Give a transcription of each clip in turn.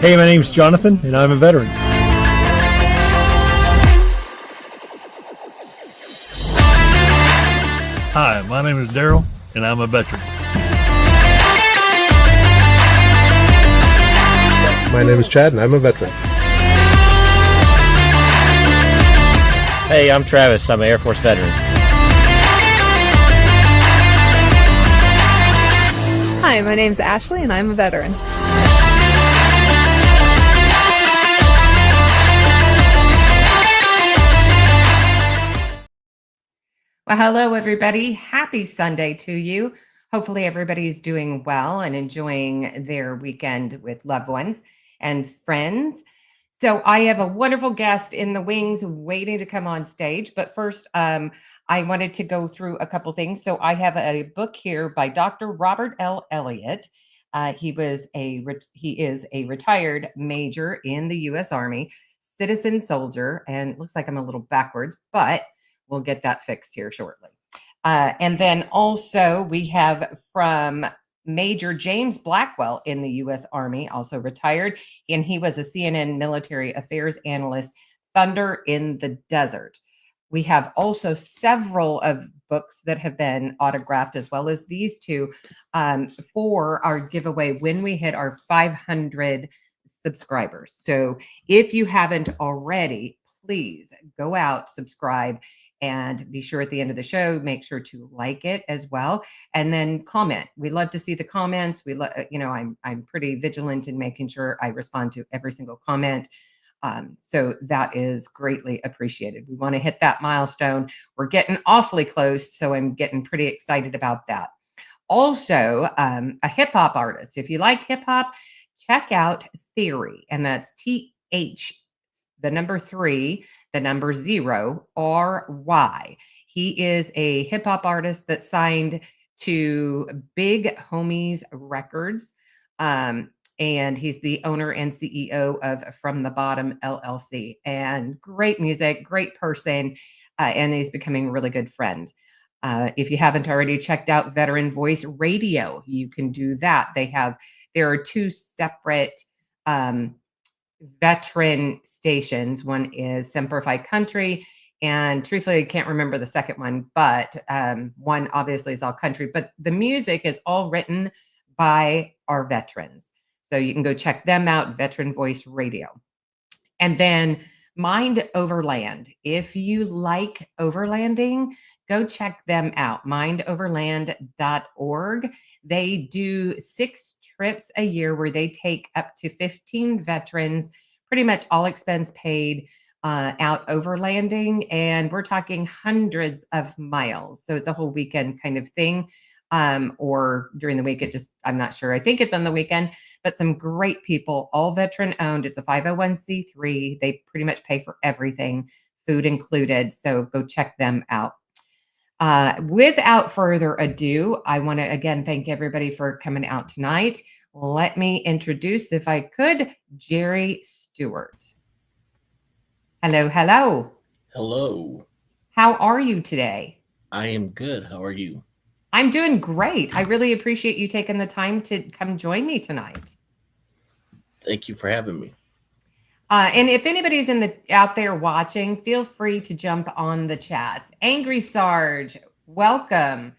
Hey, my name's Jonathan, and I'm a veteran. Hi, my name is Daryl, and I'm a veteran. My name is Chad, and I'm a veteran. Hey, I'm Travis. I'm an Air Force veteran. Hi, my name's Ashley, and I'm a veteran. Well, hello, everybody. Happy Sunday to you. Hopefully, everybody's doing well and enjoying their weekend with loved ones and friends. So, I have a wonderful guest in the wings waiting to come on stage. But first, I wanted to go through a couple things. So, I have a book here by Dr. Robert L. Elliott. He is a retired major in the U.S. Army, citizen soldier, and it looks like I'm a little backwards, but we'll get that fixed here shortly. And then also we have from Major James Blackwell in the U.S. Army, also retired, and he was a CNN military affairs analyst, Thunder in the Desert. We have also several of books that have been autographed, as well as these two, for our giveaway when we hit our 500 subscribers. So if you haven't already, please go out, subscribe, and be sure at the end of the show, make sure to like it as well, and then comment. We love to see the comments. I'm pretty vigilant in making sure I respond to every single comment. So that is greatly appreciated. We want to hit that milestone. We're getting awfully close, so I'm getting pretty excited about that. Also, a hip hop artist. If you like hip hop, check out Theory, and that's TH, the number 3, the number 0, RY. He is a hip hop artist that signed to Big Homies Records. And he's the owner and CEO of From the Bottom LLC. And great music, great person, and he's becoming a really good friend. If you haven't already checked out Veteran Voice Radio, you can do that. There are 2 separate veteran stations. One is Semper Country, and truthfully, I can't remember the second one, but one obviously is all country, but the music is all written by our veterans. So you can go check them out, Veteran Voice Radio. And then Mind Overland. If you like overlanding, go check them out, mindoverland.org. They do 6 trips a year where they take up to 15 veterans, pretty much all expense paid, out overlanding. And we're talking hundreds of miles. So it's a whole weekend kind of thing. Or during the week, I'm not sure. I think it's on the weekend, but some great people, all veteran owned. It's a 501c3. They pretty much pay for everything, food included. So go check them out. Without further ado, I want to again thank everybody for coming out tonight. Let me introduce, if I could, Jerry Stewart. Hello, hello. Hello. How are you today? I am good. How are you? I'm doing great. I really appreciate you taking the time to come join me tonight. Thank you for having me. And if anybody's out there watching, feel free to jump on the chats. Angry Sarge, welcome.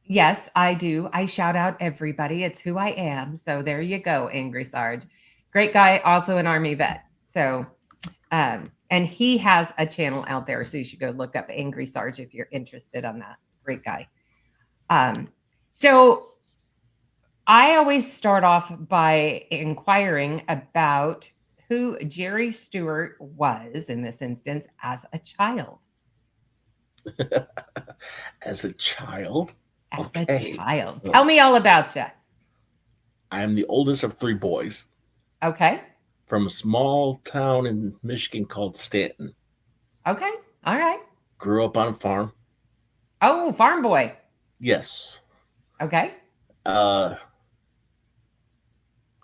Yes, I do. I shout out everybody. It's who I am. So there you go, Angry Sarge. Great guy, also an Army vet. So, and he has a channel out there, so you should go look up Angry Sarge if you're interested on that. Great guy. So I always start off by inquiring about who Jerry Stewart was, in this instance, as a child. As a child? As a child. Tell me all about you. I am the oldest of 3 boys. Okay. From a small town in Michigan called Stanton. Okay. All right. Grew up on a farm. Oh, farm boy. Yes. Okay.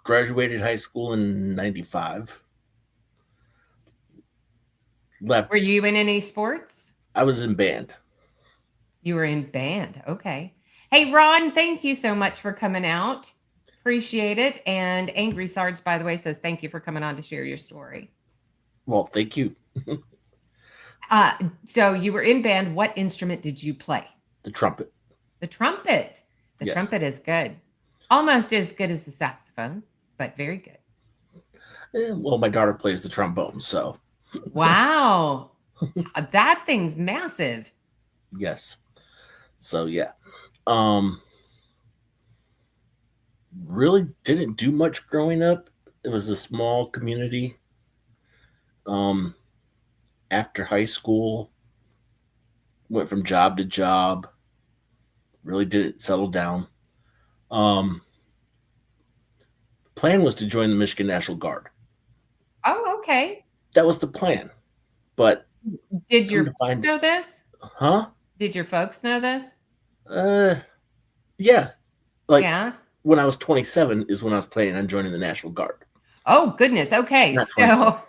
Graduated high school in 95. Left. Were you in any sports? I was in band. You were in band. Okay. Hey, Ron, thank you so much for coming out. Appreciate it. And Angry Sarge, by the way, says thank you for coming on to share your story. Well, thank you. So you were in band. What instrument did you play? The trumpet. The trumpet. The Yes. trumpet is good. Almost as good as the saxophone, but very good. Well, my daughter plays the trombone, so Wow. That thing's massive. yes. So yeah. Really didn't do much growing up. It was a small community. After high school, went from job to job. Really didn't settle down. The plan was to join the Michigan National Guard. Oh, okay. That was the plan. But Did your come to find- know this? huh? Did your folks know this? Yeah. Like Yeah. when I was 27 is when I was planning on joining the National Guard. Oh, goodness. Okay. Not So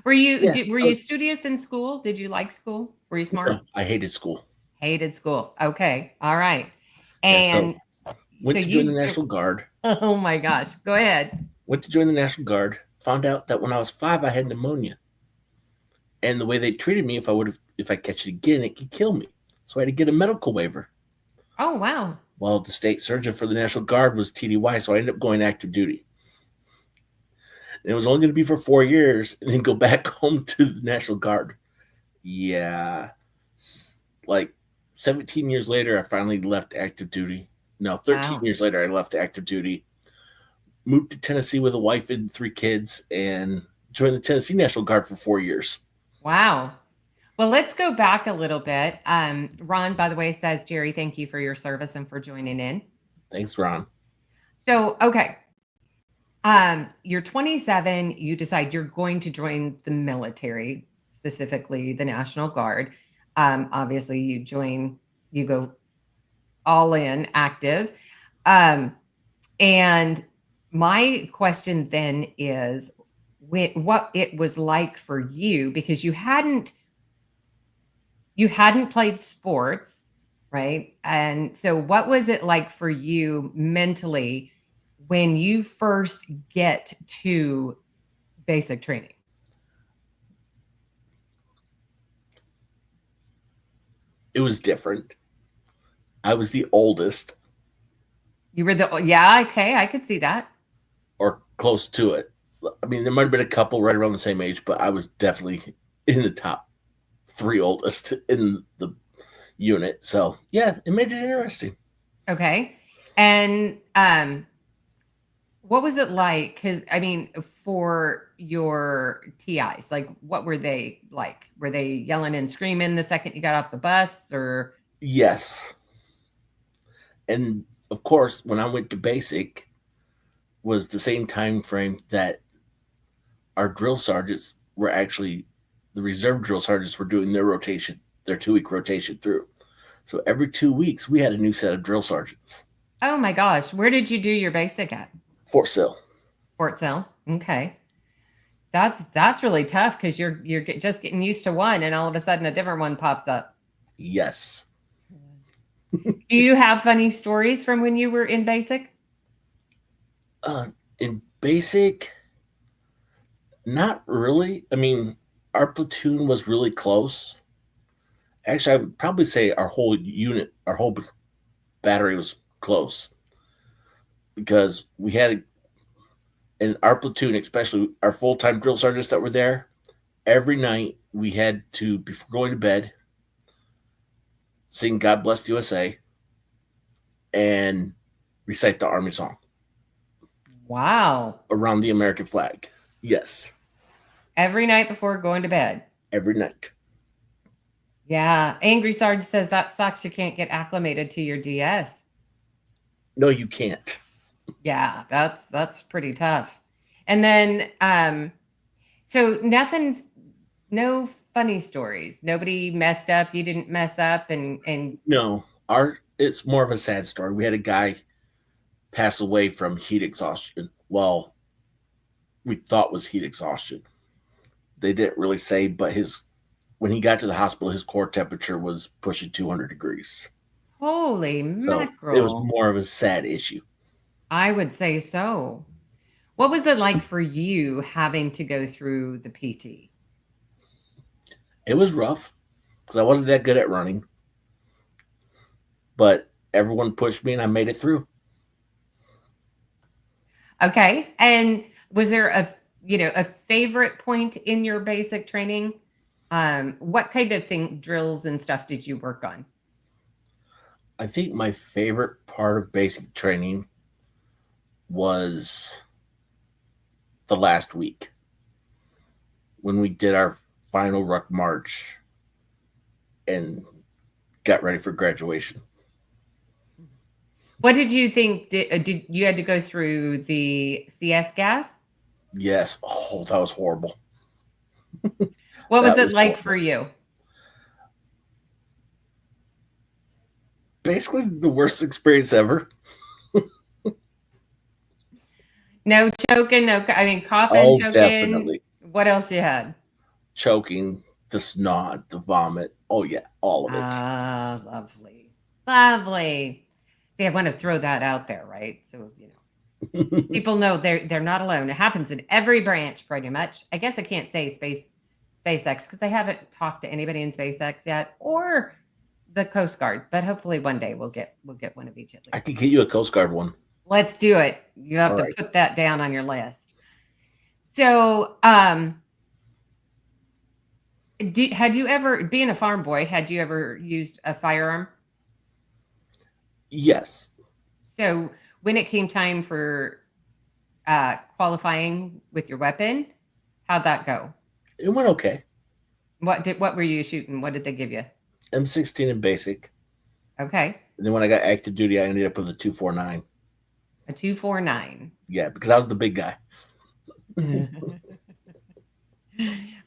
were you Yeah, were you studious in school? Did you like school? Were you smart? No, I hated school. Hated school. Okay. All right. Yeah, so And went so to join you the National Guard. Oh my gosh. Go ahead. Went to join the National Guard. Found out that when I was 5, I had pneumonia. And the way they treated me, if I catch it again, it could kill me. So I had to get a medical waiver. Oh, wow. Well, the state surgeon for the National Guard was TDY, so I ended up going active duty. And it was only going to be for 4 years and then go back home to the National Guard. Yeah. Like 17 years later, I finally left active duty. No, 13 Wow. years later, I left active duty. Moved to Tennessee with a wife and 3 kids and joined the Tennessee National Guard for 4 years. Wow. Well, let's go back a little bit. Ron, by the way, says, Jerry, thank you for your service and for joining in. Thanks, Ron. So, okay. You're 27. You decide you're going to join the military, specifically the National Guard. Obviously, you go all in active. And my question then is what it was like for you, because you hadn't played sports, right? And so what was it like for you mentally when you first get to basic training? It was different. I was the oldest, You were yeah, okay, I could see that. or close to it. I mean, there might have been a couple right around the same age, but I was definitely in the top 3 oldest in the unit. So yeah, it made it interesting. Okay. And what was it like? Because I mean, for your TIs, like what were they like? Were they yelling and screaming the second you got off the bus, or? Yes. And of course, when I went to basic was the same time frame that our drill sergeants were actually, the reserve drill sergeants were doing their rotation, their 2-week rotation through. So every 2 weeks, we had a new set of drill sergeants. Oh my gosh. Where did you do your basic at? Fort Sill. Fort Sill. Okay. That's really tough because you're just getting used to one and all of a sudden a different one pops up. Yes. Do you have funny stories from when you were in basic? In basic, not really. I mean, our platoon was really close. Actually, I would probably say our whole unit, our whole battery was close, because we had, in our platoon, especially our full-time drill sergeants that were there, every night we had to, before going to bed, sing God Bless the USA and recite the Army song. Wow. Around the American flag. Yes. Every night before going to bed. Every night. Yeah. Angry Sarge says that sucks. You can't get acclimated to your DS. No, you can't. Yeah, that's pretty tough. And then so no funny stories. Nobody messed up. You didn't mess up and No, it's more of a sad story. We had a guy pass away from heat exhaustion. Well, we thought was heat exhaustion. They didn't really say, but when he got to the hospital, his core temperature was pushing 200 degrees. holy So mackerel. it was more of a sad issue. I would say so. What was it like for you having to go through the PT? It was rough because I wasn't that good at running, but everyone pushed me and I made it through. Okay. And was there a favorite point in your basic training? What kind of drills and stuff did you work on? I think my favorite part of basic training was the last week when we did our final ruck march and got ready for graduation. What did you think? Did you had to go through the CS gas? Yes. Oh, that was horrible. What was That it was like horrible. for you? Basically, the worst experience ever. No choking, I mean coughing, Oh, choking. definitely. What else you had? Choking, the snot, the vomit. Oh, yeah, all of it. Ah, lovely. Lovely. See, I want to throw that out there, right? So, people know they're not alone. It happens in every branch pretty much. I guess I can't say SpaceX because I haven't talked to anybody in SpaceX yet or the Coast Guard, but hopefully one day we'll get one of each at I least. could get you a Coast Guard one. Let's do it. You have All to right. put that down on your list. So, had you ever, being a farm boy, had you ever used a firearm? Yes. So when it came time for qualifying with your weapon, how'd that go? It went okay. What were you shooting? What did they give you? M16 in basic. Okay. And then when I got active duty, I ended up with a 249. A 249. Yeah, because I was the big guy.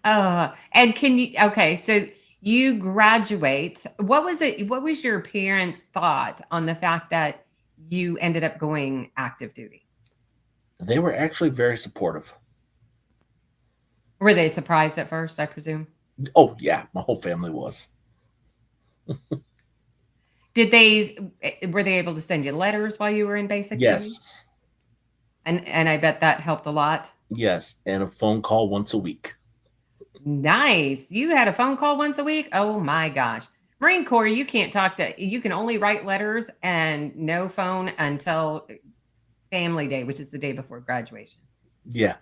And okay, so you graduate. What was your parents' thought on the fact that you ended up going active duty? They were actually very supportive. Were they surprised at first, I presume? Oh, yeah, my whole family was. Were they able to send you letters while you were in basic duty? Yes. And I bet that helped a lot. Yes, and a phone call once a week. Nice. You had a phone call once a week? Oh my gosh. Marine Corps, you can only write letters and no phone until family day, which is the day before graduation. Yeah.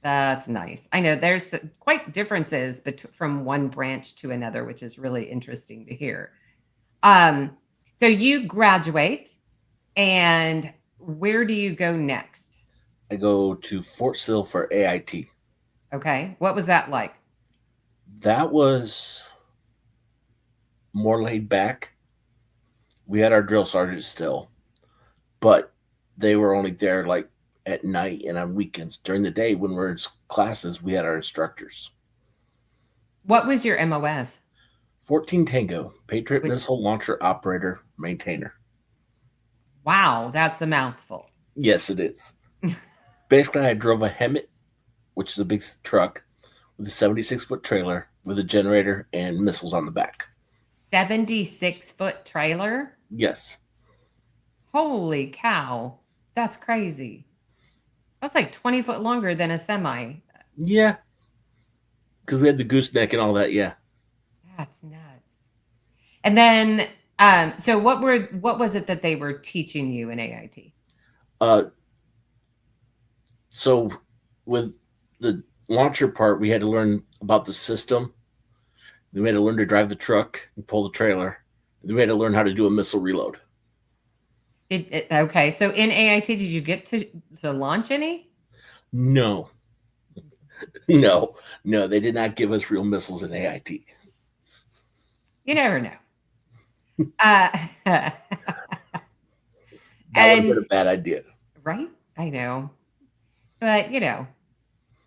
That's nice. I know there's quite differences from one branch to another, which is really interesting to hear. So you graduate, and where do you go next? I go to Fort Sill for AIT. Okay. What was that like? That was more laid back. We had our drill sergeants still, but they were only there like at night and on weekends. During the day, when we're in classes, we had our instructors. What was your MOS? 14 Tango, Patriot Which- Missile Launcher Operator Maintainer. Wow, that's a mouthful. Yes, it is. Basically, I drove a Hemet, which is a big truck, with a 76-foot trailer with a generator and missiles on the back. 76-foot trailer? Yes. Holy cow. That's crazy. That's like 20 foot longer than a semi. Yeah. Because we had the gooseneck and all that, yeah. That's nuts. And then, so what was it that they were teaching you in AIT? So with the launcher part, we had to learn about the system. Then we had to learn to drive the truck and pull the trailer. Then we had to learn how to do a missile reload. Okay, so in AIT, did you get to launch any? No. No, they did not give us real missiles in AIT. You never know. That would have been a bad idea. Right? I know. But,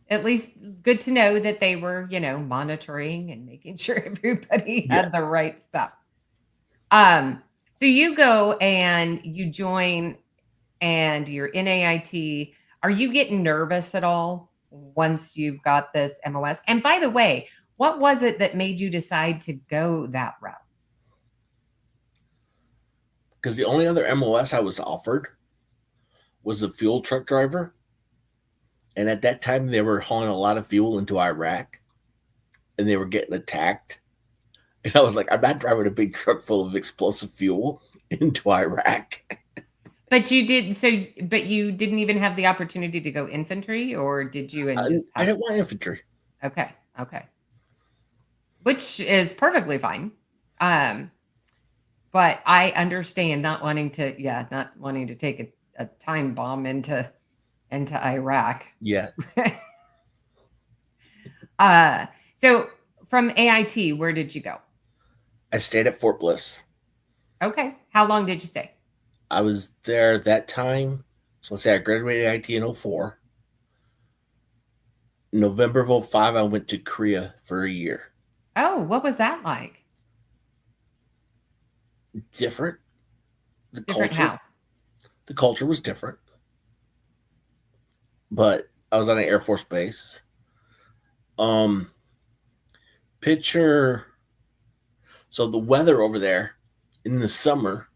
at least good to know that they were, monitoring and making sure everybody had the right stuff. So you go and you join and you're in AIT. Are you getting nervous at all once you've got this MOS? And by the way, what was it that made you decide to go that route? Because the only other MOS I was offered was a fuel truck driver. And at that time, they were hauling a lot of fuel into Iraq, and they were getting attacked. And I was like, I'm not driving a big truck full of explosive fuel into Iraq. But you did but you didn't even have the opportunity to go infantry, or did you? And just I didn't want infantry. Okay. Which is perfectly fine. But I understand not wanting to take a time bomb into Iraq. Yeah. So from AIT, where did you go? I stayed at Fort Bliss. Okay. How long did you stay? I was there that time. So let's say I graduated AIT in 04. November of 05, I went to Korea for a year. Oh, what was that like? Different. Different how? The culture was different. But I was on an Air Force base. Picture. So the weather over there in the summer,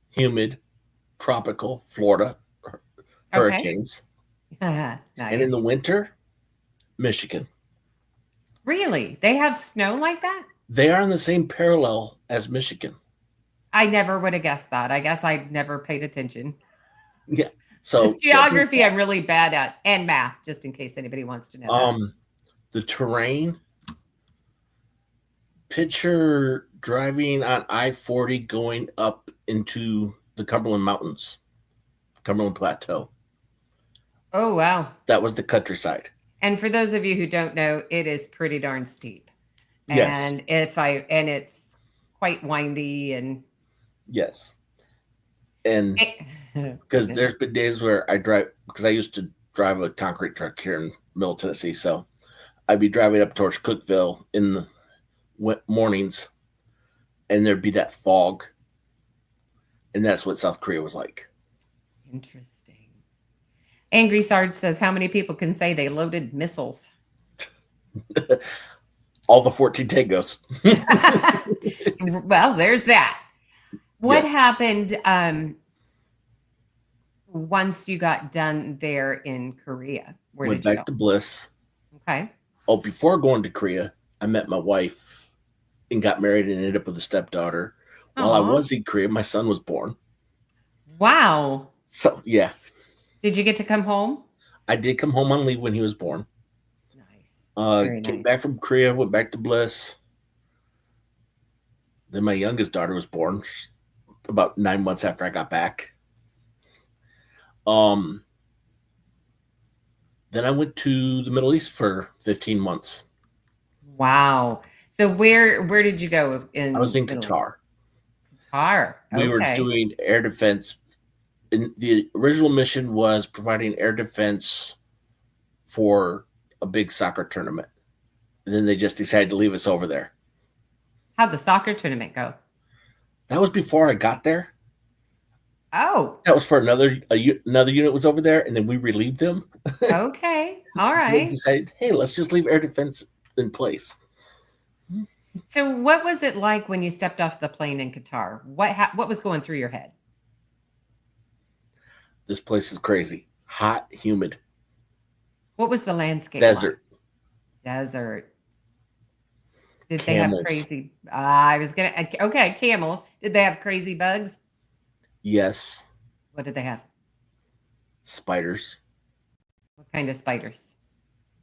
humid, tropical, Florida, hurricanes. Nice. And in the winter, Michigan. Really? They have snow like that? They are on the same parallel as Michigan. I never would have guessed that. I guess I never paid attention. Yeah. So geography I'm really bad at, and math, just in case anybody wants to know that. The terrain. Picture driving on I-40 going up into the Cumberland Mountains, Cumberland Plateau. Oh, wow. That was the countryside. And for those of you who don't know, it is pretty darn steep. Yes. And it's quite windy and yes. And because there's been days where I drive, because I used to drive a concrete truck here in Middle Tennessee, so I'd be driving up towards Cookeville in the mornings, and there'd be that fog, and that's what South Korea was like. Interesting. Angry Sarge says, how many people can say they loaded missiles? All the 14 Tangos. Well, there's that. What happened once you got done there in Korea? Where Went did you back go? to Bliss. Okay. Oh, before going to Korea, I met my wife and got married and ended up with a stepdaughter. While I was in Korea, my son was born. Wow. So, yeah. Did you get to come home? I did come home on leave when he was born. Nice. Came back from Korea, went back to Bliss. Then my youngest daughter was born about 9 months after I got back. Then I went to the Middle East for 15 months. Wow. So where did you go? I was in Qatar. Qatar. Okay. We were doing air defense. And the original mission was providing air defense for a big soccer tournament. And then they just decided to leave us over there. How'd the soccer tournament go? That was before I got there. Oh. That was for another unit was over there, and then we relieved them. Okay. All right. They decided, hey, let's just leave air defense in place. So what was it like when you stepped off the plane in Qatar? What was going through your head? This place is crazy. Hot, humid. What was the landscape Desert. like? Desert. Did Camels. they have crazy? I was going to. Okay, camels. Did they have crazy bugs? Yes. What did they have? Spiders. What kind of spiders?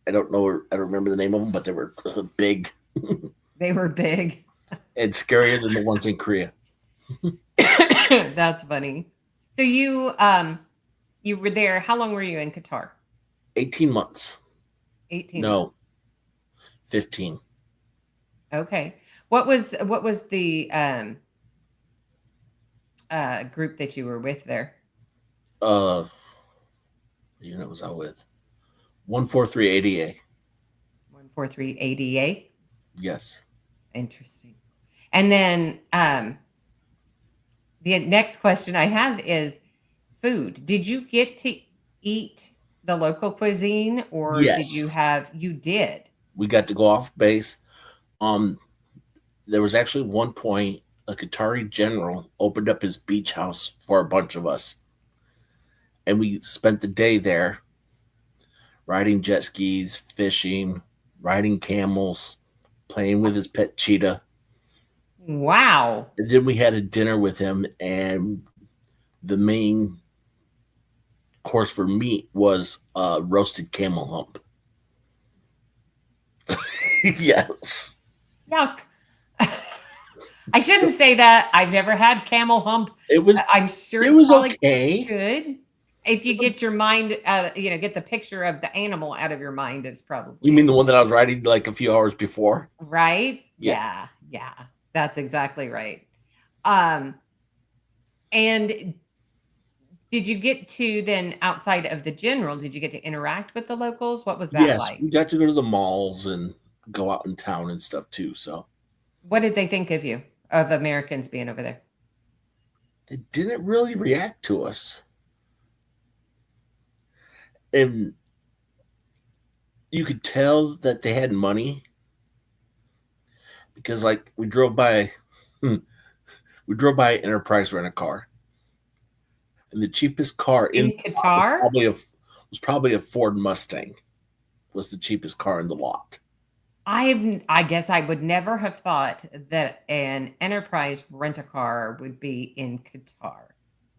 I don't know. I don't remember the name of them, but they were big. They were big. And scarier than the ones in Korea. That's funny. So you were there. How long were you in Qatar? 18 months. 18. No. 15. Okay. What was the group that you were with there? Unit was I with 143 ADA. 143 ADA. Yes. Interesting. And then the next question I have is food. Did you get to eat the local cuisine, or Yes. you did? We got to go off base. There was actually one point a Qatari general opened up his beach house for a bunch of us. and we spent the day there riding jet skis, fishing, riding camels, playing with his pet cheetah. Wow. And then we had a dinner with him, and the main course for meat was roasted camel hump. Yes. Yuck. I shouldn't say that. I've never had camel hump. It was I'm sure it it's was probably okay. good. If you It was- get your mind out, get the picture of the animal out of your mind, it's probably You mean the one that I was riding like a few hours before? right. Yeah. Yeah, that's exactly right. Um, and did you get to then outside of the general? Did you get to interact with the locals? What was that Yes, like? we got to go to the malls and go out in town and stuff too. So What did they think of you, of Americans being over there? they didn't really react to us. And you could tell that they had money because like we drove by Enterprise Rent a Car. And the cheapest car In in the lot was Qatar? probably a Ford Mustang was the cheapest car in the lot. I guess I would never have thought that an enterprise rent-a-car would be in Qatar.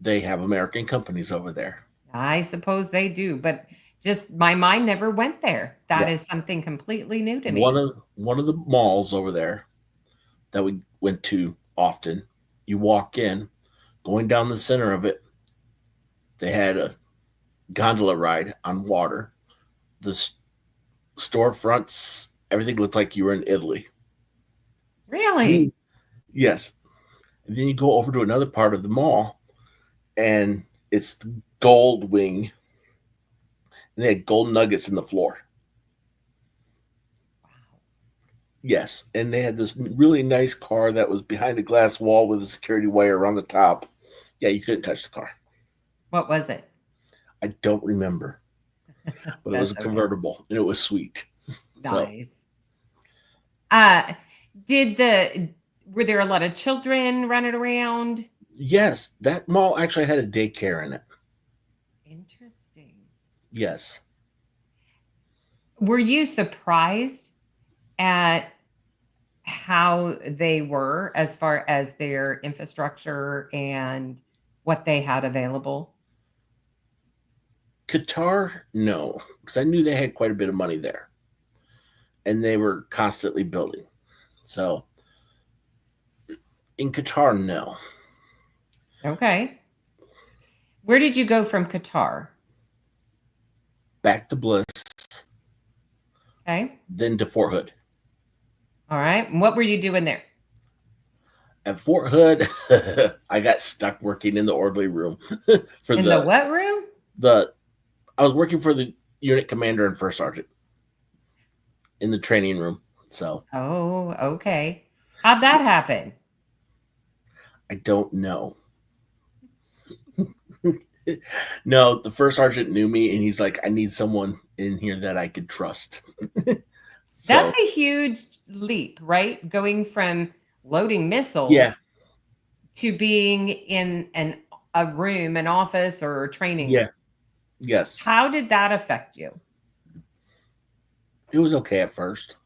They have American companies over there. I suppose they do, but just my mind never went there. That Yeah. is something completely new to One me. of the malls over there that we went to often, you walk in, going down the center of it, they had a gondola ride on water. The storefronts, everything looked like you were in Italy. Really? Yes. And then you go over to another part of the mall, and it's the gold wing, and they had gold nuggets in the floor. Yes, and they had this really nice car that was behind a glass wall with a security wire around the top. Yeah, you couldn't touch the car. What was it? I don't remember, but it was a That's okay. convertible, and it was sweet. So Nice. Uh, were there a lot of children running around? yes, that mall actually had a daycare in it. Interesting. Yes, Were you surprised at how they were as far as their infrastructure and what they had available? Qatar, no, because I knew they had quite a bit of money there, and they were constantly building. So in Qatar, no. Okay. Where did you go from Qatar? Back to Bliss, Okay. then to Fort Hood. All right. And what were you doing there? At Fort Hood, I got stuck working in the orderly room for In the what room? I was working for the unit commander and first sergeant in the training room. So Oh, okay. How'd that happen? I don't know. No, the first sergeant knew me, and he's like, I need someone in here that I could trust. So That's a huge leap, right? Going from loading missiles yeah, to being in a room, an office, or a training yeah, room. yes. How did that affect you? It was okay at first.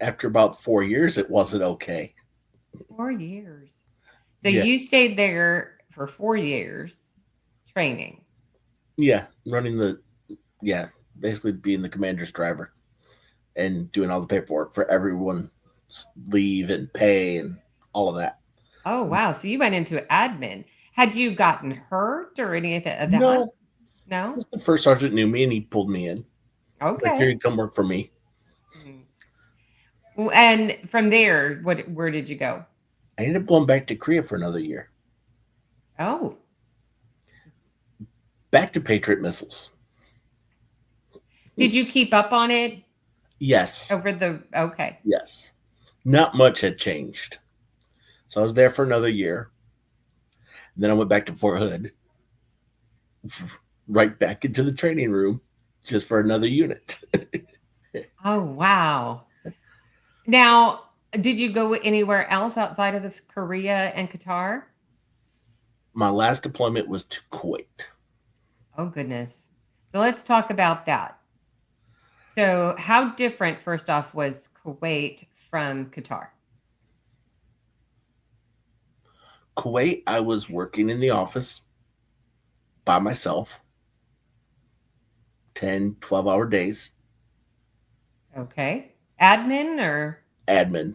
After about 4 years, it wasn't okay. 4 years. So Yeah, you stayed there for 4 years training. yeah, basically being the commander's driver and doing all the paperwork for everyone's leave and pay and all of that. Oh, wow. So you went into admin. Had you gotten hurt or any of that? No, No? just the first sergeant knew me and he pulled me in. He's like, here, Okay. you come work for me. Mhm. And from there, where did you go? I ended up going back to Korea for another year. Oh, Back to Patriot missiles. did you keep up on it Yes. okay. Yes. Not much had changed. So I was there for another year. And then I went back to Fort Hood, right back into the training room just for another unit. Oh, wow. Now, did you go anywhere else outside of Korea and Qatar? My last deployment was to Kuwait. Oh, goodness. So let's talk about that. So, how different, first off, was Kuwait from Qatar? Kuwait, I was working in the office by myself, 10, 12-hour days, Okay. Admin or? admin.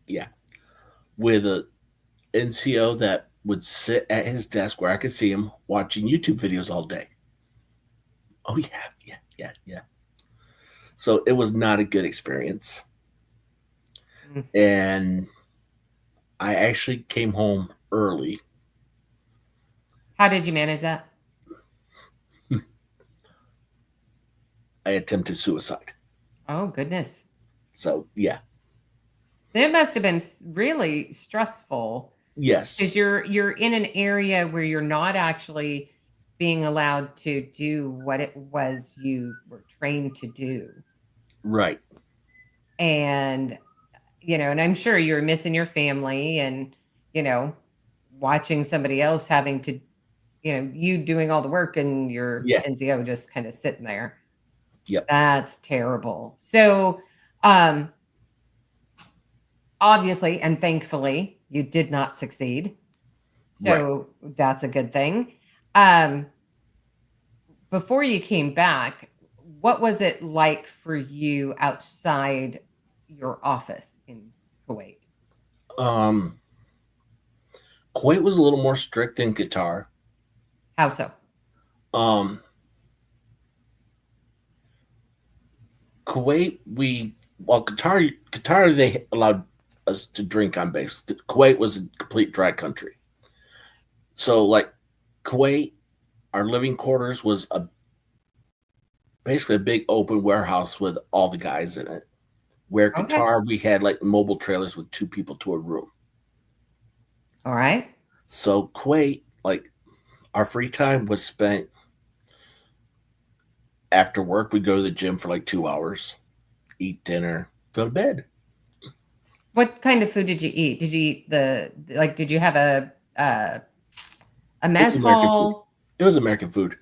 Yeah. With a NCO that would sit at his desk where I could see him watching YouTube videos all day. Oh, yeah. So it was not a good experience. Mm. And I actually came home early. How did you manage that? I attempted suicide. Oh, goodness. So, yeah. That must have been really stressful Yes. because you're in an area where you're not actually being allowed to do what it was you were trained to do. Right. And and I'm sure you're missing your family and, you know, watching somebody else having to, you doing all the work and your Yeah. NCO just kind of sitting there. Yep. That's terrible. So, obviously and thankfully, you did not succeed. So that's a good thing. Before you came back, what was it like for you outside your office in Kuwait? Um, Kuwait was a little more strict than Qatar. How so? Um, Kuwait, Qatar, they allowed us to drink on base. Kuwait was a complete dry country. So, like Kuwait, our living quarters was basically a big open warehouse with all the guys in it. Where Okay. Qatar, we had like mobile trailers with 2 people to a room. All right. So Kuwait, like our free time was spent after work. We'd go to the gym for like 2 hours, eat dinner, go to bed. What kind of food did you eat? Did you eat did you have a mess American food. hall? It was American food.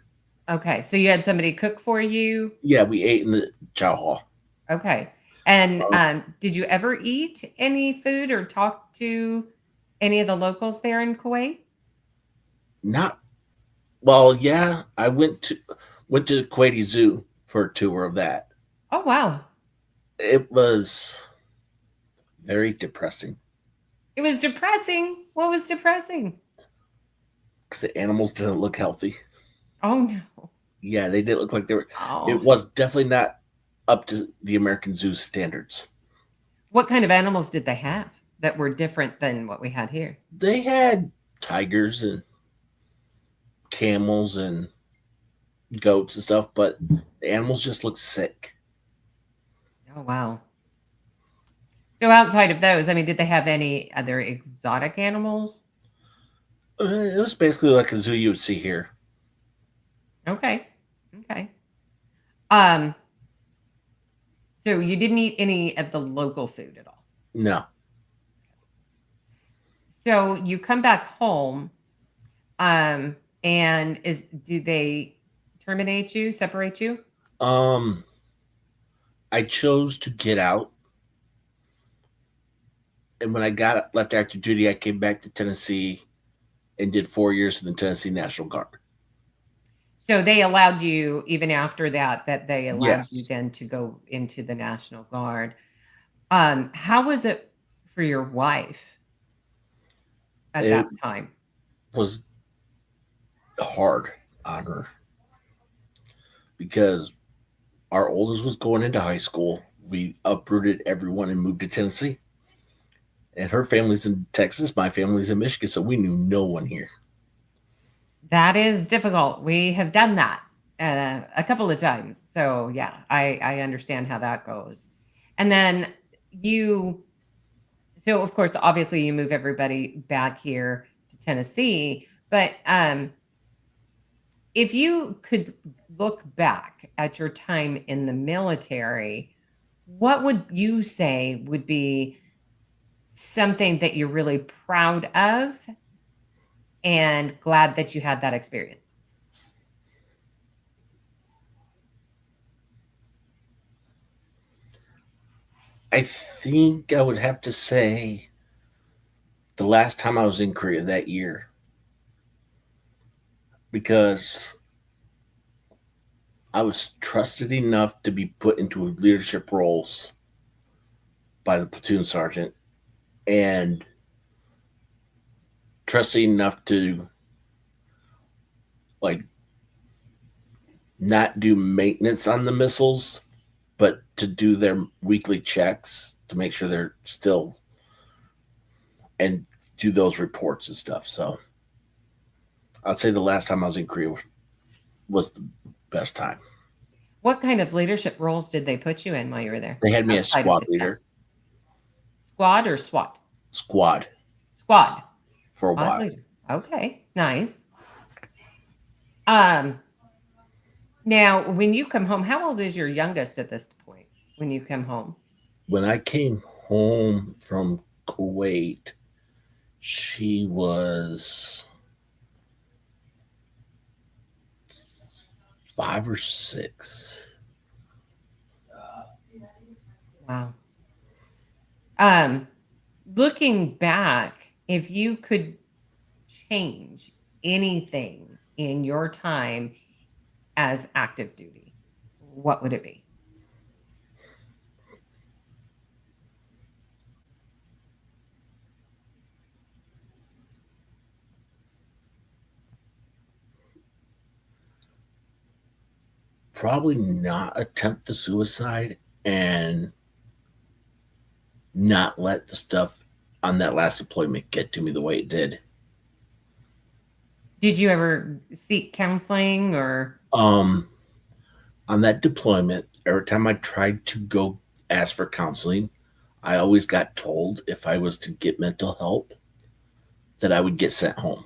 Okay. So you had somebody cook for you? Yeah, we ate in the chow hall. Okay. And Um, did you ever eat any food or talk to any of the locals there in Kuwait? Not well. Yeah, I went to the Kuwaiti Zoo for a tour of that. Oh, wow. It was very depressing It was depressing. What was depressing? because the animals didn't look healthy. Oh, no. Yeah, they didn't look like they were. It Oh. was definitely not up to the American Zoo standards. What kind of animals did they have that were different than what we had here? They had tigers and camels and goats and stuff, but the animals just looked sick. Oh, wow. So outside of those, I mean, did they have any other exotic animals? It was basically like a zoo you would see here. Okay. Okay. Um, so you didn't eat any of the local food at all. No. So you come back home, and do they terminate you, separate you? Um, I chose to get out, and when I got left active duty, I came back to Tennessee and did 4 years in the Tennessee National Guard. So they allowed you, even after that they allowed Yes. you then to go into the National Guard. How was it for your wife at It that time? was hard on her because our oldest was going into high school. We uprooted everyone and moved to Tennessee. And her family's in Texas, my family's in Michigan, so we knew no one here. That is difficult. We have done that a couple of times. So yeah, I understand how that goes. And then so of course, obviously you move everybody back here to Tennessee, but if you could look back at your time in the military, what would you say would be something that you're really proud of and glad that you had that experience? I think I would have to say the last time I was in Korea that year, because I was trusted enough to be put into leadership roles by the platoon sergeant and trusted enough to like not do maintenance on the missiles, but to do their weekly checks to make sure they're still and do those reports and stuff. So I'd say the last time I was in Korea was the best time. What kind of leadership roles did they put you in while you were there? They had me as Outside of squad the leader, Squad or SWAT? squad Squad. for a Squad while. leader. Okay, nice. Um, Now, when you come home, how old is your youngest at this point when you come home? When I came home from Kuwait, she was 5 or 6. Wow. Looking back, if you could change anything in your time as active duty, what would it be? Probably not attempt the suicide and not let the stuff on that last deployment get to me the way it did. Did you ever seek counseling or? On that deployment, every time I tried to go ask for counseling, I always got told if I was to get mental help that I would get sent home.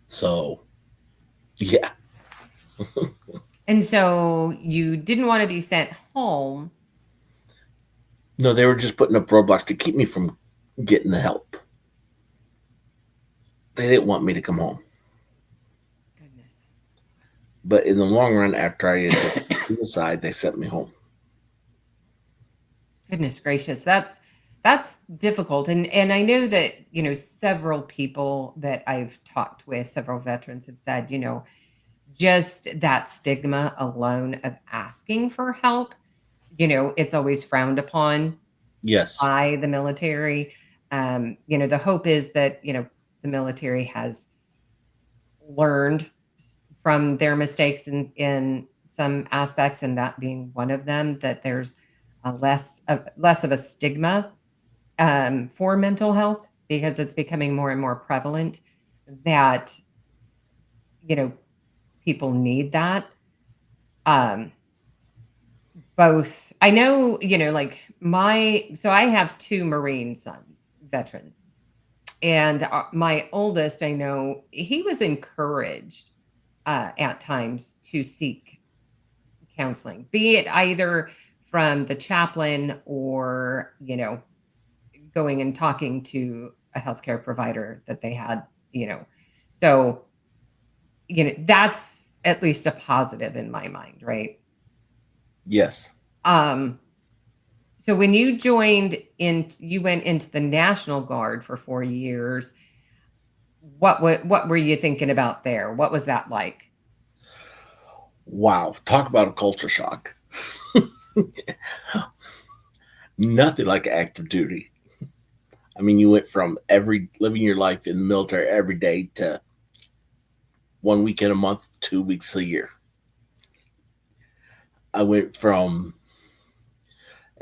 So, yeah. And so you didn't want to be sent home. No, they were just putting up roadblocks to keep me from getting the help. They didn't want me to come home. Goodness. But in the long run, after I attempted suicide, they sent me home. Goodness gracious. That's difficult. And I know that, several people that I've talked with, several veterans have said, just that stigma alone of asking for help, it's always frowned upon Yes. by the military. The hope is that, the military has learned from their mistakes in some aspects, and that being one of them, that there's less of a stigma for mental health, because it's becoming more and more prevalent that, people need that. Um, Both, I know, like so I have 2 Marine sons, veterans. And my oldest, I know he was encouraged at times to seek counseling, be it either from the chaplain or, going and talking to a healthcare provider that they had, So, that's at least a positive in my mind, right? Yes. So when you you went into the National Guard for 4 years. What were you thinking about there? What was that like? Wow. Talk about a culture shock. Nothing like active duty. I mean, you went from living your life in the military every day to 1 weekend a month, 2 weeks a year. I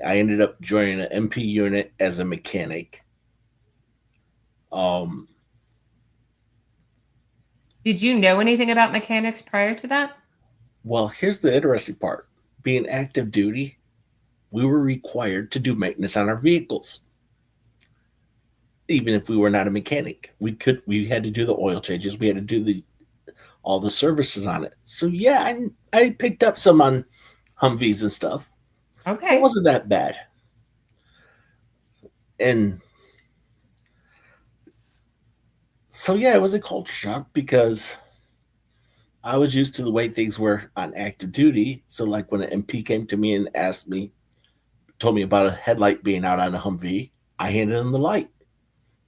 ended up joining an MP unit as a mechanic. Did you know anything about mechanics prior to that? Well, here's the interesting part. Being active duty, we were required to do maintenance on our vehicles. Even if we were not a mechanic, we had to do the oil changes. We had to do all the services on it. So yeah, I picked up some on Humvees and stuff. Okay. It wasn't that bad. And So yeah, it was a culture shock because I was used to the way things were on active duty. So like when an MP came to me and told me about a headlight being out on a Humvee, I handed him the light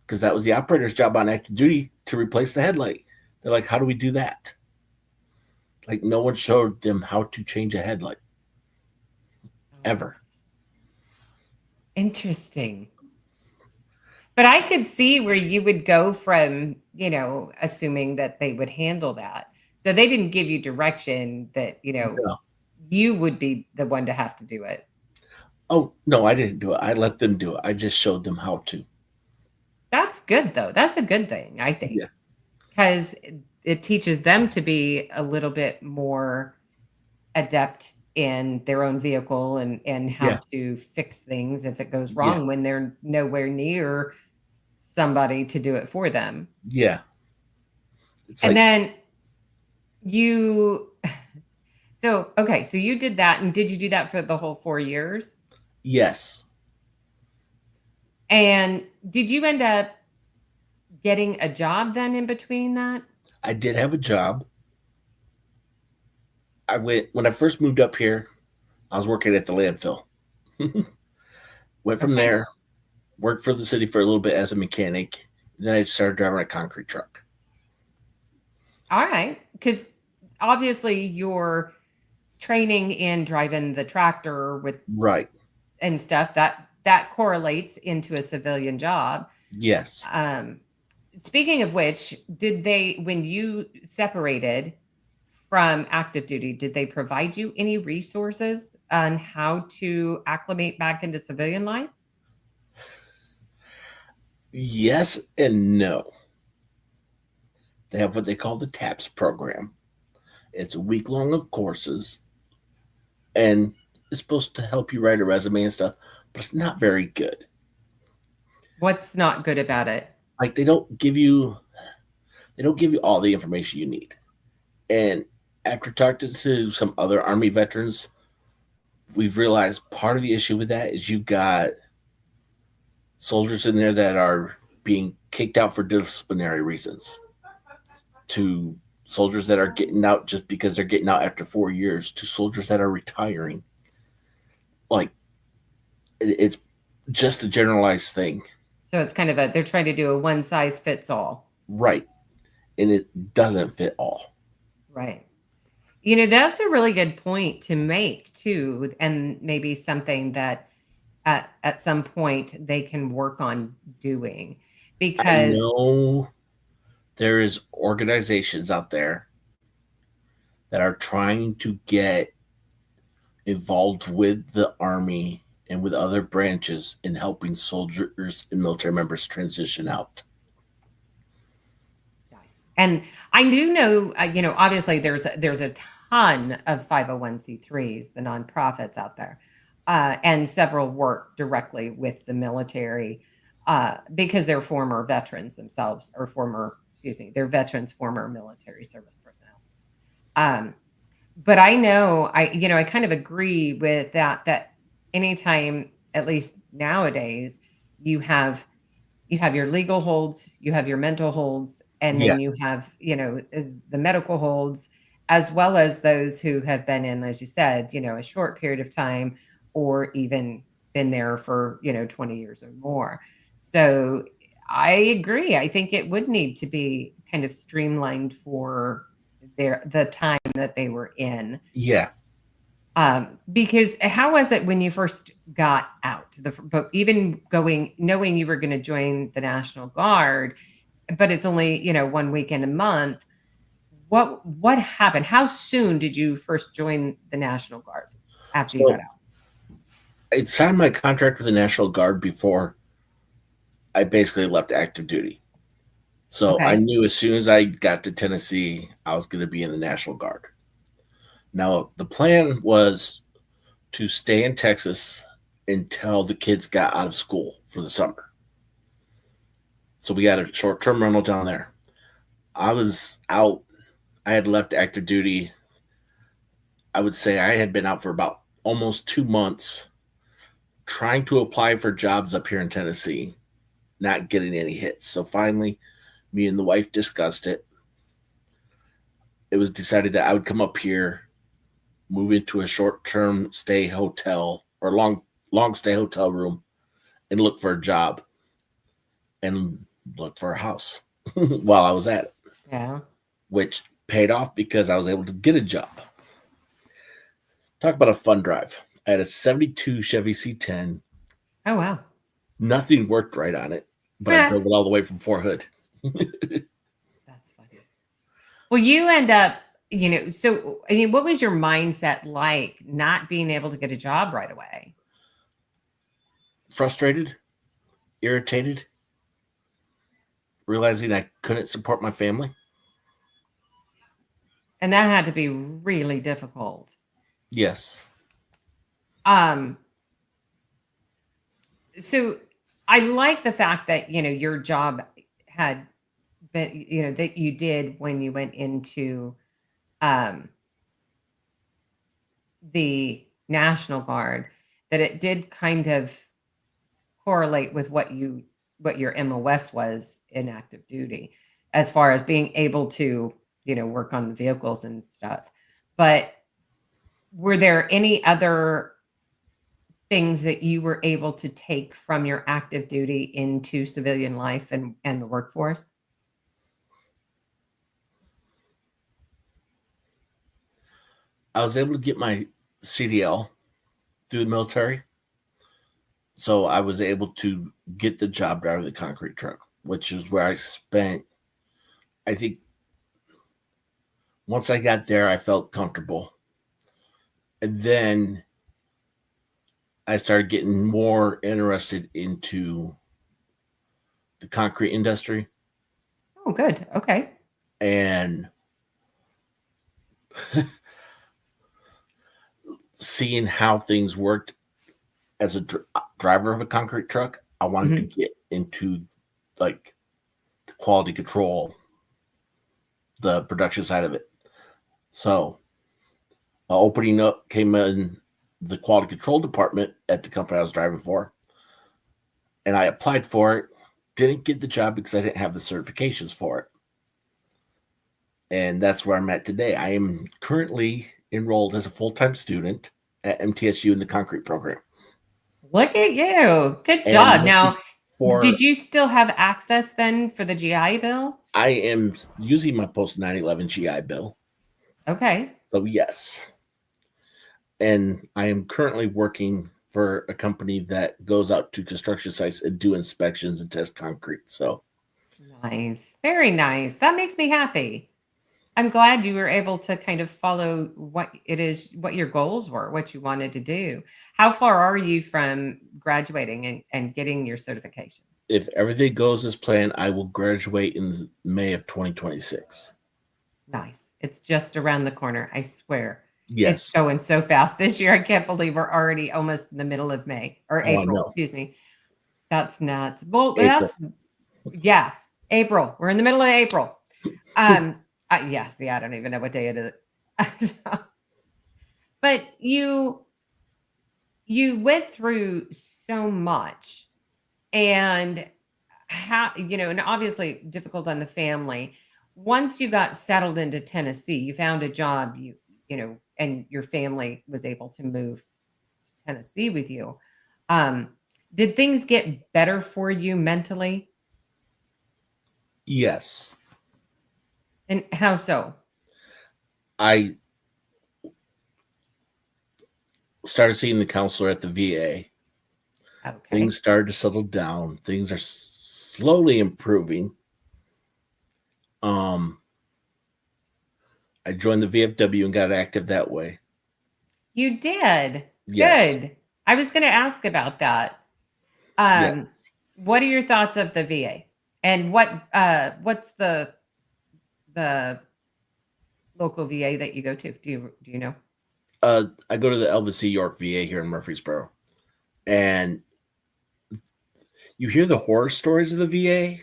because that was the operator's job on active duty to replace the headlight. They're like, how do we do that? Like no one showed them how to change a headlight ever. Interesting. But I could see where you would go from, assuming that they would handle that. So they didn't give you direction that, No. you would be the one to have to do it. Oh, no, I didn't do it. I let them do it. I just showed them how to. That's good, though. That's a good thing, I think, Yeah. because it teaches them to be a little bit more adept in their own vehicle and how Yeah. to fix things if it goes Yeah. wrong when they're nowhere near somebody to do it for them. Yeah. It's And like, then you so you did that, and did you do that for the whole 4 years? yes, And did you end up getting a job then in between that? I did have a job. When I first moved up here, I was working at the landfill. Went from Okay. there, worked for the city for a little bit as a mechanic. Then I started driving a concrete truck. All right. Because obviously your training in driving the tractor with Right. and stuff that correlates into a civilian job. Yes. Speaking of which, when you separated from active duty, did they provide you any resources on how to acclimate back into civilian life? Yes and no. They have what they call the TAPS program. It's a week long of courses, and it's supposed to help you write a resume and stuff, but it's not very good. What's not good about it? Like they don't give you all the information you need. And after talking to some other Army veterans, we've realized part of the issue with that is you got soldiers in there that are being kicked out for disciplinary reasons, to soldiers that are getting out just because they're getting out after 4 years, to soldiers that are retiring. Like it's just a generalized thing. So it's kind of they're trying to do a one size fits all. Right. And it doesn't fit all. Right. That's a really good point to make too, and maybe something that at some point they can work on doing, I because know there is organizations out there that are trying to get involved with the Army and with other branches in helping soldiers and military members transition out. and I do know, obviously there's a ton of 501c3s, the nonprofits out there, and several work directly with the military because they're former veterans themselves, or they're veterans, former military service personnel. But I know, I kind of agree with that anytime, at least nowadays, you have your legal holds, you have your mental holds, and Yeah. then you have, the medical holds, as well as those who have been in, as you said, a short period of time, or even been there for, 20 years or more. So I agree. I think it would need to be kind of streamlined for the time that they were in. Yeah. Because how was it when you first got out? But even knowing you were going to join the National Guard, but it's only 1 weekend a month. What happened? How soon did you first join the National Guard after you got out? I signed my contract with the National Guard before I basically left active duty. So Okay. I knew as soon as I got to Tennessee, I was going to be in the National Guard. Now, the plan was to stay in Texas until the kids got out of school for the summer. So we got a short-term rental down there. I was out. I had left active duty. I would say I had been out for about almost 2 months trying to apply for jobs up here in Tennessee, not getting any hits. So finally, Me and the wife discussed it. It was decided that I would come up here, move into a short-term stay hotel or long stay hotel room, and look for a job and look for a house while I was at it. Yeah. Which paid off because I was able to get a job. Talk about a fun drive. I had a 72 Chevy C10. Oh, wow. Nothing worked right on it, but I drove it all the way from Fort Hood. That's funny. Well, you end up, so, I mean, what was your mindset like not being able to get a job right away? Frustrated, irritated, realizing I couldn't support my family. And that had to be really difficult. Yes. So I like the fact that, your job had been, that you did when you went into the National Guard, that it did kind of correlate with what your MOS was in active duty, as far as being able to, work on the vehicles and stuff. But were there any other things that you were able to take from your active duty into civilian life and the workforce? I was able to get my CDL through the military. So I was able to get the job driving the concrete truck, which is where I spent, I think, once I got there, I felt comfortable. And then I started getting more interested into the concrete industry. Oh, good. Okay. And seeing how things worked as a driver of a concrete truck, I wanted to get into like the quality control, the production side of it. So opening up came in the quality control department at the company I was driving for. And I applied for it, didn't get the job because I didn't have the certifications for it. And that's where I'm at today. I am currently enrolled as a full-time student at MTSU in the concrete program. Look at you. Good job. Now, did you still have access then for the GI Bill? I am using my post 9/11 GI Bill. Okay. So yes. And I am currently working for a company that goes out to construction sites and do inspections and test concrete. So nice. Very nice. That makes me happy. I'm glad you were able to kind of follow what your goals were, what you wanted to do. How far are you from graduating and getting your certifications? If everything goes as planned, I will graduate in May of 2026. Nice. It's just around the corner, I swear. Yes. It's going so fast this year. I can't believe we're already almost in the middle of May or April. Excuse me. That's nuts. Well, April. April. We're in the middle of April. See, I don't even know what day it is. But you went through so much, and and obviously difficult on the family. Once you got settled into Tennessee, you found a job, and your family was able to move to Tennessee with you. Did things get better for you mentally? Yes. And how so? I started seeing the counselor at the VA. Okay. Things started to settle down. Things are slowly improving. I joined the VFW and got active that way. You did? Yes. Good. I was going to ask about that. Yes. What are your thoughts of the VA? And what's the local VA that you go to? Do you know? I go to the Elvis C. York VA here in Murfreesboro, and you hear the horror stories of the VA,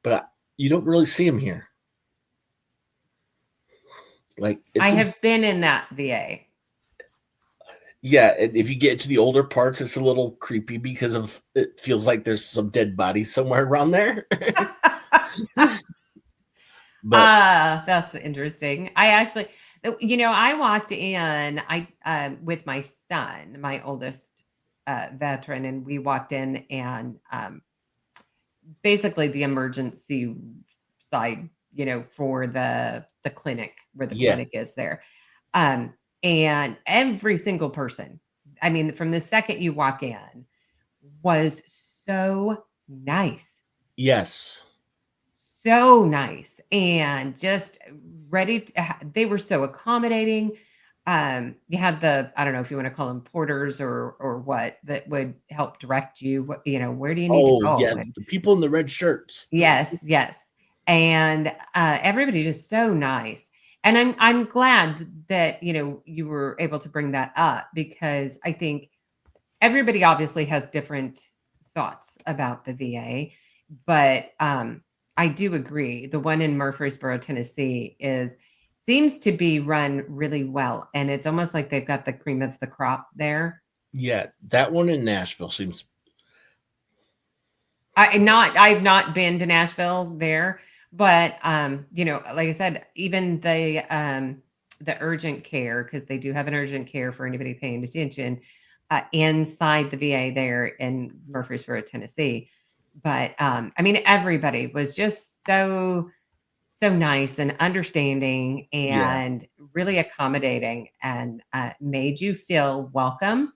but you don't really see them here. Like I have been in that VA. Yeah, and if you get to the older parts, it's a little creepy because it feels like there's some dead bodies somewhere around there. But That's interesting. I actually, I walked in, with my son, my oldest veteran, and we walked in, and basically the emergency side, for the clinic, where the yeah, clinic is there. Um, and every single person, I mean, from the second you walk in, was so nice. yes, So nice, and just ready to they were so accommodating. You had I don't know if you want to call them porters or what, that would help direct you, where do you need to oh yeah, go? And the people in the red shirts. yes, yes. And everybody just so nice. And I'm glad that, you were able to bring that up, because I think everybody obviously has different thoughts about the VA, but I do agree. The one in Murfreesboro, Tennessee, seems to be run really well, and it's almost like they've got the cream of the crop there. Yeah, that one in Nashville seems. I've not been to Nashville there, but like I said, even the urgent care, because they do have an urgent care for anybody paying attention, inside the VA there in Murfreesboro, Tennessee. But I mean, everybody was just so nice and understanding Yeah, and really accommodating, and made you feel welcome.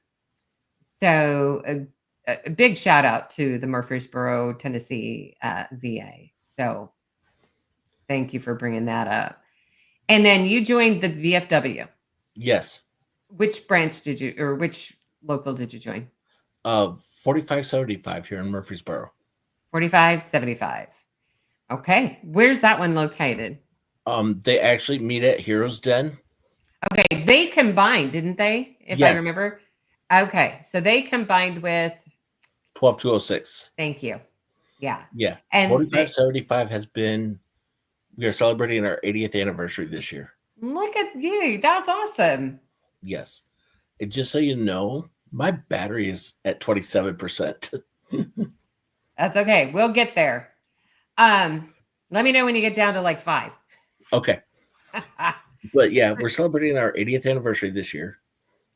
So a big shout out to the Murfreesboro, Tennessee VA. So thank you for bringing that up. And then you joined the VFW. yes. Which branch did you, or which local did you join? 4575 here in Murfreesboro. 4575. Okay. Where's that one located? They actually meet at Heroes Den. Okay. They combined, didn't they? If I Yes, remember. Okay. So they combined with, 12206. thank you. Yeah. Yeah, And 4575 has been. We are celebrating our 80th anniversary this year. look at you. That's awesome. Yes, and just so you know, my battery is at 27%. That's okay. We'll get there. Let me know when you get down to like 5. Okay, but yeah, we're celebrating our 80th anniversary this year.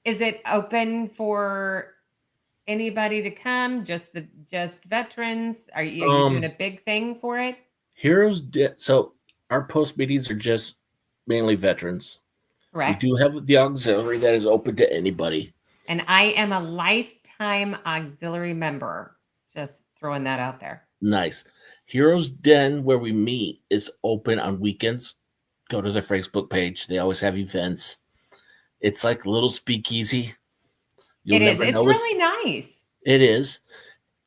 Is it open for anybody to come? Just veterans? Are you doing a big thing for it? So our post meetings are just mainly veterans. We Correct. do have the auxiliary that is open to anybody. And I am a lifetime auxiliary member. Just throwing that out there. Nice. Heroes Den, where we meet, is open on weekends. Go to their Facebook page. They always have events. It's like a little speakeasy. You'll It is. never It's know really nice. it is.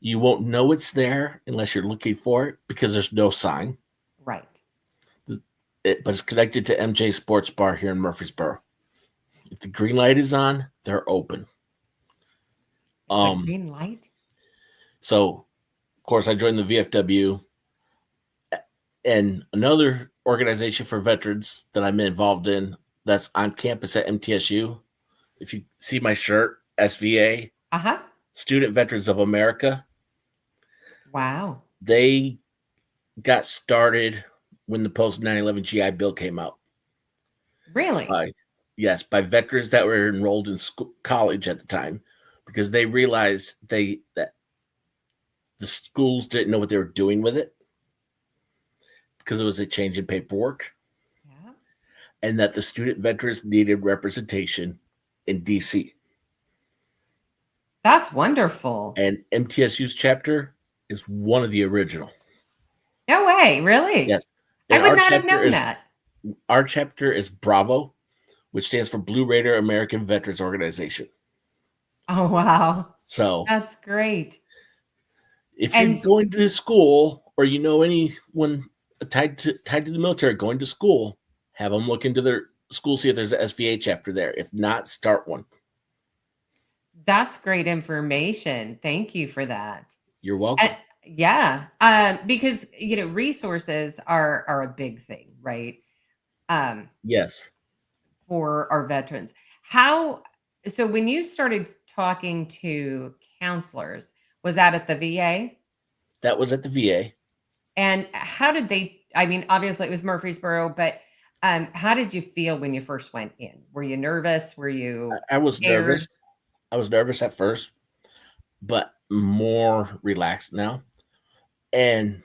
You won't know it's there unless you're looking for it because there's no sign. Right. But it's connected to MJ Sports Bar here in Murfreesboro. If the green light is on, they're open. The green light? So, of course, I joined the VFW and another organization for veterans that I'm involved in that's on campus at MTSU. If you see my shirt, SVA, Uh-huh. Student Veterans of America, Wow. they got started when the post 9/11 GI Bill came out. Really? By veterans that were enrolled in college at the time, because they realized that the schools didn't know what they were doing with it because it was a change in paperwork, Yeah. and that the student veterans needed representation in DC. That's wonderful. And MTSU's chapter is one of the original. No way. Really? Yes. I And would not have known that. Our chapter is Bravo, which stands for Blue Raider American Veterans Organization. Oh, wow. So That's great. if And you're going to school or you know anyone tied to the military going to school, have them look into their school, see if there's an SVA chapter there. If not, start one. that's great information. Thank you for that. You're welcome. Yeah. Because resources are a big thing, right? Yes. For our veterans. So when you started talking to counselors, was that at the VA? That was at the VA. And how did they, I mean, obviously it was Murfreesboro, but how did you feel when you first went in? Were you nervous? Were you I was scared? nervous. I was nervous at first, but more relaxed now. And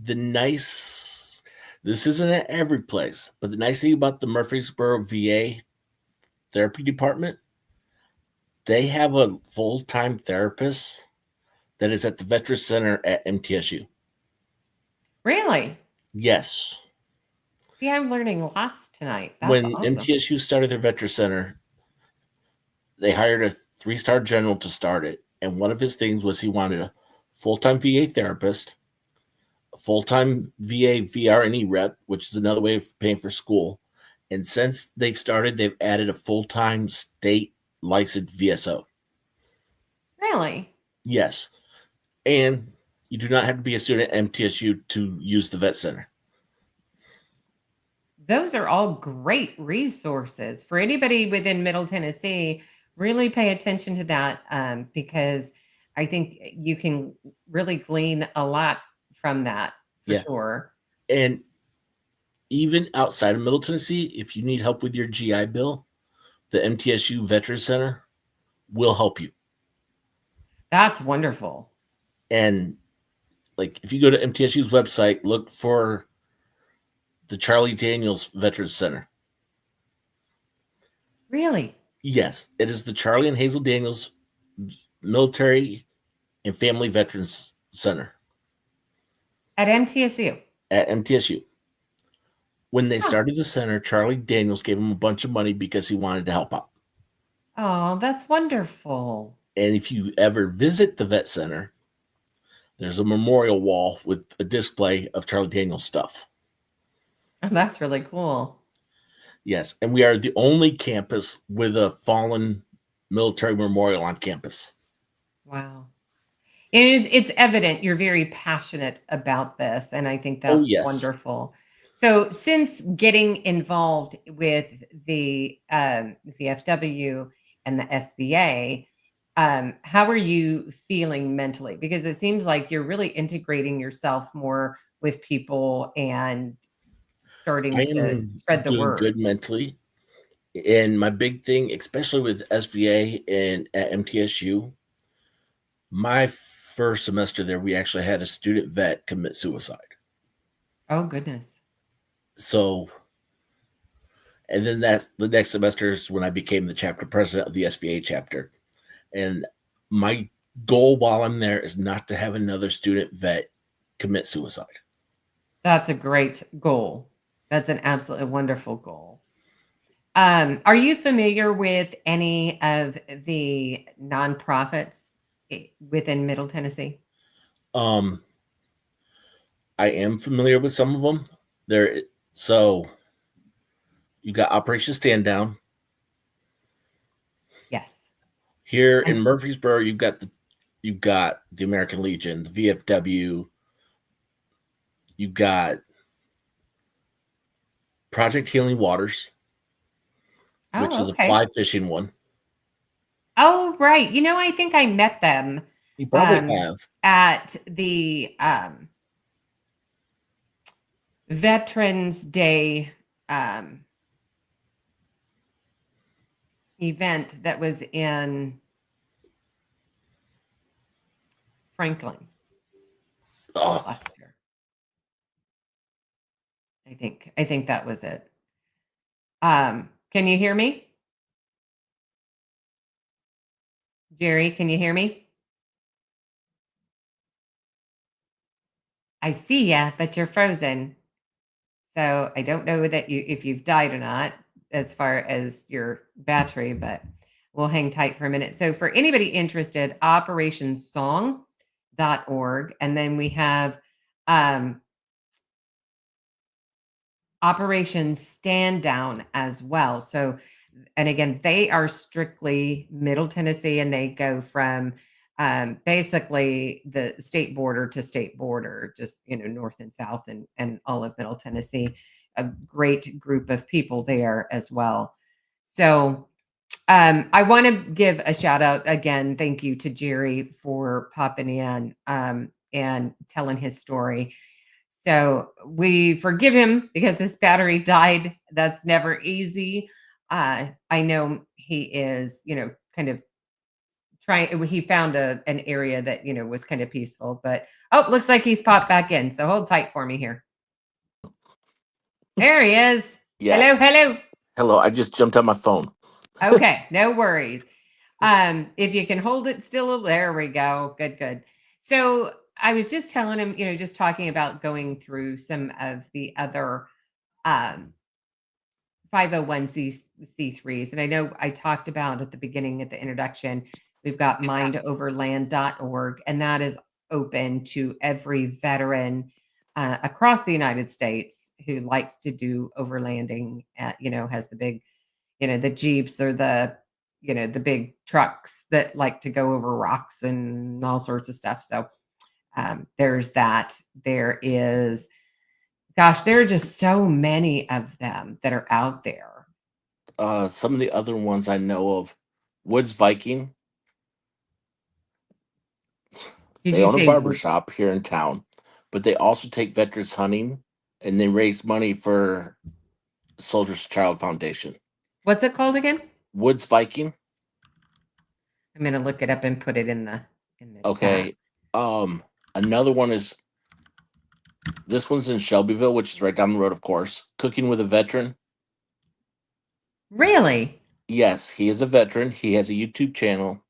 the nice, this isn't at every place, but the nice thing about the Murfreesboro VA therapy department, they have a full-time therapist that is at the Veterans Center at MTSU. Really? Yes. See, I'm learning lots tonight. That's When awesome. MTSU started their Veterans Center, they hired a 3-star general to start it. And one of his things was he wanted a full-time VA therapist, a full-time VA VRNE rep, which is another way of paying for school. And since they've started, they've added a full-time state licensed VSO. Really? Yes. And you do not have to be a student at MTSU to use the vet center. Those are all great resources for anybody within Middle Tennessee. Really pay attention to that because I think you can really glean a lot from that for Yeah. sure. And even outside of Middle Tennessee, if you need help with your GI Bill, the MTSU Veterans Center will help you. That's wonderful. And like if you go to MTSU's website, look for the Charlie Daniels Veterans Center. Really? Yes, it is the Charlie and Hazel Daniels Military and Family Veterans Center At MTSU? at MTSU. When they started the center, Charlie Daniels gave him a bunch of money because he wanted to help out. Oh, that's wonderful. And if you ever visit the vet center, there's a memorial wall with a display of Charlie Daniels stuff. Oh, that's really cool. Yes, and we are the only campus with a fallen military memorial on campus. Wow. And it's evident you're very passionate about this, and I think that's yes. wonderful. So, since getting involved with the VFW and the SBA, how are you feeling mentally? Because it seems like you're really integrating yourself more with people and starting I to am spread the doing word. good mentally. And my big thing, especially with SVA and at MTSU, my first semester there, we actually had a student vet commit suicide. Oh, goodness. So, and then that's the next semester is when I became the chapter president of the SVA chapter. And my goal while I'm there is not to have another student vet commit suicide. That's a great goal. That's an absolutely wonderful goal. Are you familiar with any of the nonprofits within Middle Tennessee? I am familiar with some of them. So you got Operation Stand Down. Yes. Here in Murfreesboro, you've got the American Legion, the VFW. You've got Project Healing Waters, which is a fly fishing one. Oh, right. You know, I think I met them You probably have. at the Veterans Day event that was in Franklin last year. I think that was it. Can you hear me? Jerry, can you hear me? I see ya, but you're frozen. So I don't know that if you've died or not as far as your battery, but we'll hang tight for a minute. So for anybody interested, operationsong.org. And then we have Operation Stand Down as well. So, and again, they are strictly Middle Tennessee and they go from basically the state border to state border, just, north and south and all of Middle Tennessee. A great group of people there as well. So I want to give a shout out again. Thank you to Jerry for popping in. and telling his story. So we forgive him because his battery died. That's never easy. I know he is, kind of trying. He found an area that was kind of peaceful, but looks like he's popped back in. So hold tight for me here. There he is. Yeah. Hello, hello. Hello. I just jumped on my phone. Okay, no worries. If you can hold it still, there we go. Good, good. So I was just telling him, just talking about going through some of the other um 501c3s. And I know I talked about at the beginning at the introduction, we've got mindoverland.org, and that is open to every veteran across the United States who likes to do overlanding, has the big, the Jeeps or the big trucks that like to go over rocks and all sorts of stuff. So there's that. There is, gosh, there are just so many of them that are out there. Some of the other ones I know of, Woods Viking. Did They you own a say barbershop here in town, but they also take veterans hunting, and they raise money for Soldier's Child Foundation. what's it called again? Woods Viking. I'm gonna look it up and put it in the Okay. chat. Another one is, this one's in Shelbyville, which is right down the road, of course. Cooking with a Veteran. Really? Yes, he is a veteran. He has a YouTube channel,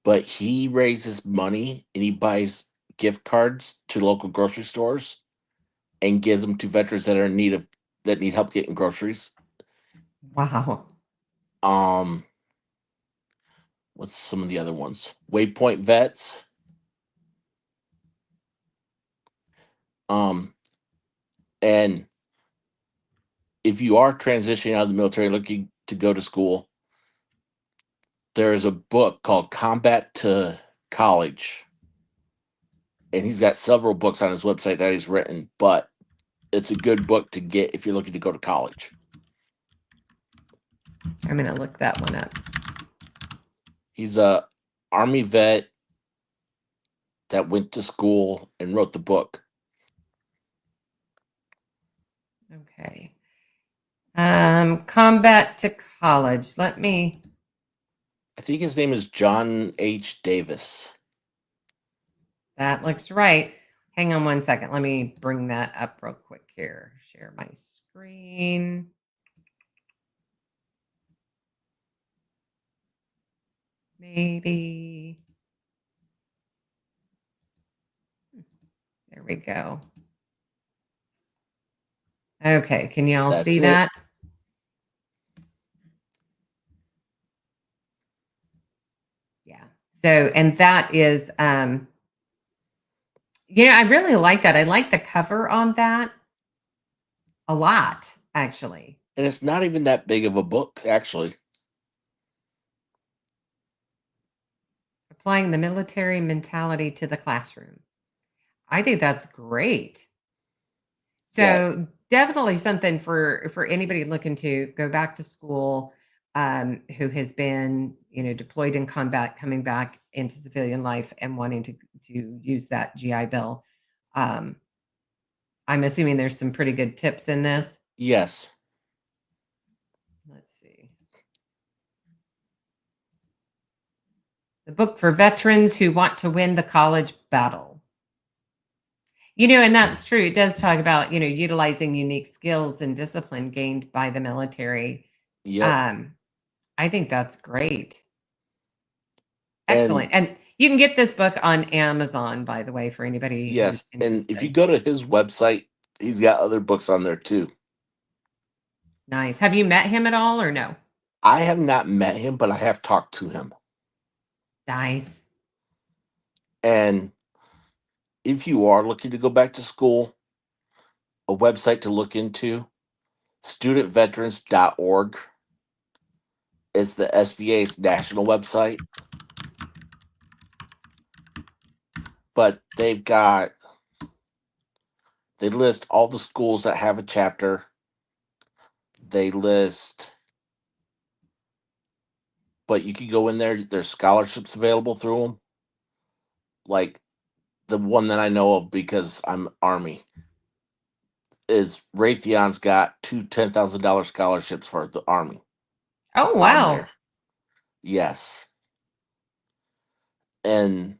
but he raises money and he buys gift cards to local grocery stores and gives them to veterans that are in need of that need help getting groceries. Wow. What's some of the other ones? Waypoint Vets. And if you are transitioning out of the military looking to go to school, there is a book called Combat to College. And he's got several books on his website that he's written, but it's a good book to get if you're looking to go to college. I'm gonna look that one up. He's a Army vet that went to school and wrote the book. Okay. Combat to College. I think his name is John H. Davis. That looks right. Hang on one second. Let me bring that up real quick here. Share my screen. Maybe. There we go. Okay, can y'all That's see it. that? Yeah. So, and that is, I really like that. I like the cover on that a lot, actually. And it's not even that big of a book, actually. Applying the military mentality to the classroom. I think that's great. So definitely something for anybody looking to go back to school, who has been, deployed in combat, coming back into civilian life and wanting to use that GI Bill. I'm assuming there's some pretty good tips in this. Yes. Let's see. The book for veterans who want to win the college battle. And that's true. It does talk about, utilizing unique skills and discipline gained by the military. Yep. I think that's great. Excellent. And you can get this book on Amazon, by the way, for anybody. Yes. And if you go to his website, he's got other books on there too. Nice. Have you met him at all or no? I have not met him, but I have talked to him. Nice. And if you are looking to go back to school, a website to look into, studentveterans.org is the SVA's national website. But they list all the schools that have a chapter. They list, but you can go in there, there's scholarships available through them. Like the one that I know of because I'm Army is Raytheon's got two $10,000 scholarships for the Army Oh, on wow. there. Yes, and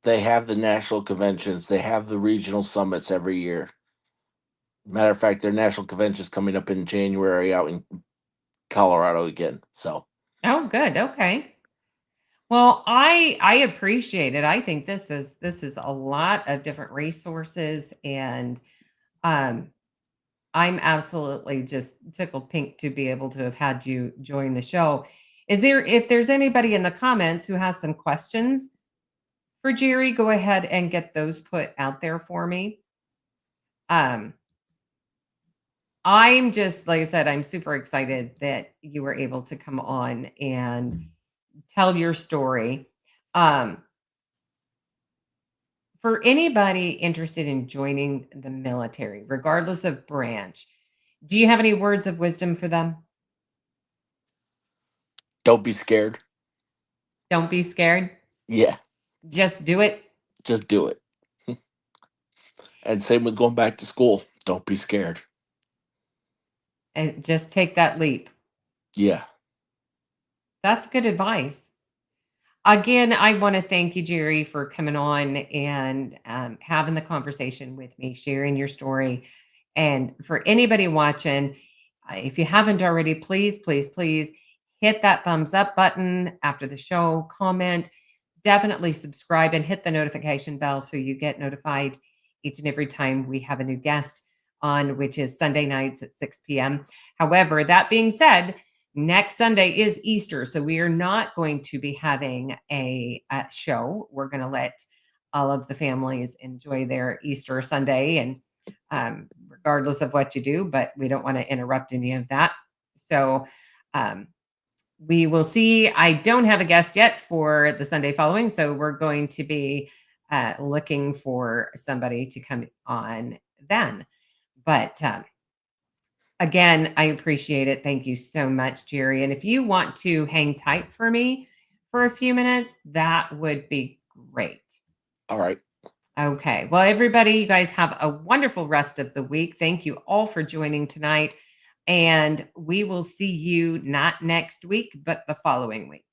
they have the national conventions. They have the regional summits every year. Matter of fact, their national convention is coming up in January out in Colorado again. So Oh, good. Okay. Well, I appreciate it. I think this is a lot of different resources, and um I'm absolutely just tickled pink to be able to have had you join the show. If there's anybody in the comments who has some questions for Jerry, go ahead and get those put out there for me. Um, I'm just, like I said, I'm super excited that you were able to come on and tell your story. Um, for anybody interested in joining the military, regardless of branch, do you have any words of wisdom for them? don't be scared. Don't be scared. Yeah, Just do it. just do it. And same with going back to school. Don't be scared. And just take that leap. Yeah. That's good advice. Again, I want to thank you, Jerry, for coming on and having the conversation with me, sharing your story. And for anybody watching, if you haven't already, please, please, please hit that thumbs up button after the show, comment, definitely subscribe and hit the notification bell so you get notified each and every time we have a new guest on, which is Sunday nights at 6 p.m. However, that being said, next Sunday is Easter, so we are not going to be having a show. We're going to let all of the families enjoy their Easter Sunday, and regardless of what you do, but we don't want to interrupt any of that. So um, we will see. I don't have a guest yet for the Sunday following, so we're going to be looking for somebody to come on then. But again, I appreciate it. Thank you so much, Jerry. And if you want to hang tight for me for a few minutes, that would be great. All right. Okay. Well, everybody, you guys have a wonderful rest of the week. Thank you all for joining tonight. And we will see you not next week, but the following week.